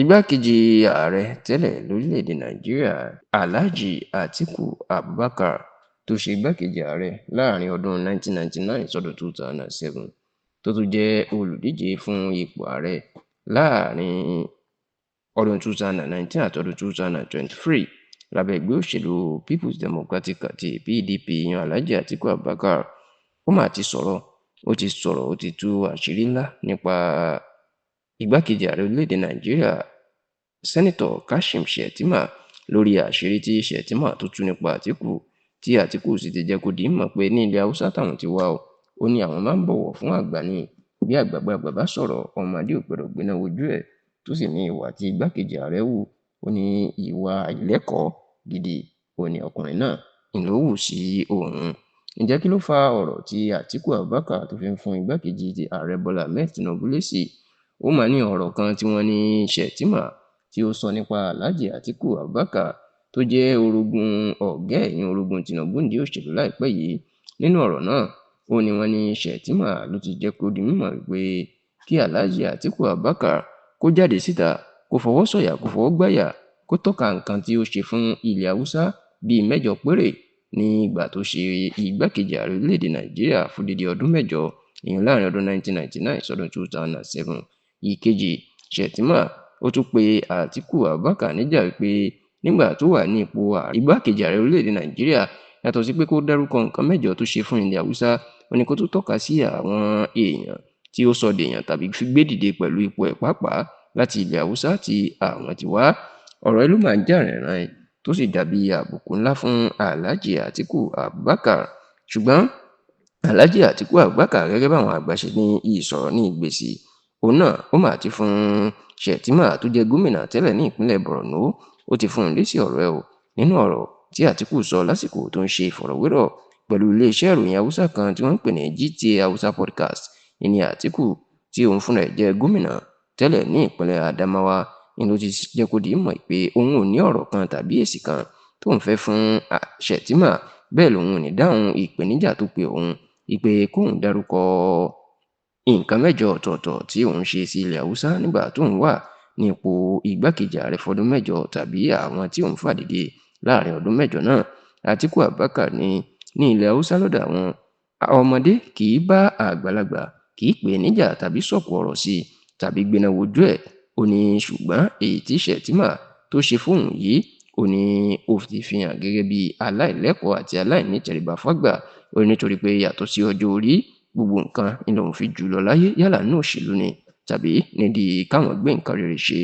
Igbákejì ààrẹ tẹ́lẹ̀ lórílẹ̀‐èdè Nàìjíríà Alhaji Atiku Abubakar tó ṣe igbákejì ààrẹ láàrin ọdún 1999 sọ́dún 2007 tó tún jẹ́ olùdíje fún ipò ààrẹ láàrin ọdún 2019 àti ọdún 2023 lábẹ́ ẹgbẹ́ òṣèlú People's Democratic Party PDP yan Alhaji Atiku Abubakar. Ó mà ti sọ̀rọ̀ ó ti tú àṣírí ńlá nípa igbákejì ààrẹ orílẹ̀-èdè Nàìjíríà sẹ́nitọ̀ Kashim Shettima lórí àṣírí tí Shettima tó tú nípa Atiku tí Atiku sì ti jẹ́ kó di mọ̀ pé ní ilẹ̀ Haúsá táwọn ti wá ó ní àwọn máa ń bọ̀wọ̀ fún àgbà ní bí àgbàlagbà bá sọ̀rọ̀ ọmọdé ò gbọdọ̀ gbéná wojú ẹ̀ tó sì ní ìwà tí igbákejì ààrẹ hù ó ní ìwà àìlẹ́kọ̀ọ́ gidi ó ní ọkùnrin náà ló hù sí òun. Ǹjẹ́ kí ló fa ọ̀rọ̀ tí Atiku Abubakar tó fi ń fún igbákejì ti ààrẹ Bọ́lá Ahmed Tinubu lésì? Ó mà ní ọ̀rọ̀ kan tí wọ́n ní Shettima tí ó sọ nípa Alhaji Atiku Abubakar tó jẹ́ orogún ọ̀gá orogún Tinubu ní òṣèlú láìpẹ́ yìí. Nínú ọ̀rọ̀ náà ó ní wọ́n ní Shettima ló ti jẹ́ kó di mímọ̀ wípé kí Alhaji Atiku Abubakar kó jáde síta kó fọwọ́ sọ̀yà kó fọwọ́ gbáyà kó tọ́ka nǹkan tí ó ṣe fún ilẹ̀ Haúsá bíi 8 péré ní ìgbà tó ṣe igbákejì ààrẹ orílẹ̀-èdè Nàìjíríà fún dídí ọdún 8 ìyẹn láàrin ọdún 1999 sọ́dún 2007. Ìkejì, Shettima ó tún pe Atiku Abubakar níjà wípé nígbà tó wà ní ipò igbákejì ààrẹ orílẹ̀-èdè Nàìjíríà yàtọ̀ sí pé kó dárúkọ nǹkan 8 tó ṣe fún ilẹ̀ Haúsá ó ní kó tún tọ́ka sí àwọn èèyàn tí ó sọ dèèyàn tàbí fi gbé dìde pẹ̀lú ipò ẹ̀ pàápàá láti ilẹ̀ Haúsá tí àwọn ti wá. Ọ̀rọ̀ ìlú máa ń jà rìnrìn tó sì dàbí àbùkù ńlá fún Alhaji Atiku Abubakar. Ṣùgbọ́n Alhaji Atiku Abubakar gẹ́gẹ́ báwọn àgbà ṣe ní ìsọ̀rọ̀ ní ìgbésí òun náà ó mà ti fún Shettima tó jẹ́ gómìnà tẹ́lẹ̀ ní ìpínlẹ̀ Borno ó ti fún un lésì ọ̀rọ̀ ẹ̀ o nínú ọ̀rọ̀ tí Atiku sọ lásìkò tó ń ṣe ìfọ̀rọ̀wérọ̀ pẹ̀lú iléeṣẹ́ ìròyìn Haúsá kan tí wọ́n ń pè ní GTA Hausa Podcast. Ìní Atiku tí òun fúnra ẹ̀ jẹ́ gómìnà tẹ́lẹ̀ ní ìpínlẹ̀ Adamawa ló ti jẹ́ kó di mọ̀ pé òun ò ní ọ̀rọ̀ kan tàbí èsì kan tó ń fẹ́ fún Shettima bẹ́ẹ̀ lòun ò ní dáhùn ìpèníjà tó pe òun ìpè kóun dárúkọ nǹkan 8 ọ̀tọ̀ọ̀tọ̀ tí òun ṣe sí ilẹ̀ Haúsá nígbà tóun wà ní ipò igbákejì ààrẹ fọdún 8 tàbí àwọn tí òun fà dìde láàrin ọdún 8 náà. Atiku Abubakar ní ilẹ̀ Haúsá lọ́dọ̀ àwọn ọmọdé kì í bá àgbàlagbà kì í pè níjà tàbí sọ̀kò ọ̀rọ̀ sí tàbí gbéná wojú ẹ̀ ó ní ṣùgbọ́n èyí tí Shettima tó ṣe fóun yìí ó ní ó ti fi hàn gẹ́gẹ́ bí aláìlẹ́kọ̀ọ́ àti aláìnítẹríba fágbà ó ní nítorí pé yàtọ̀ sí ọjọ́ orí gbogbo nǹkan ni lòun fi jù lọ láyé yálà nínú òṣèlú ni tàbí nídìí káwọn gbé nǹkan rere ṣe.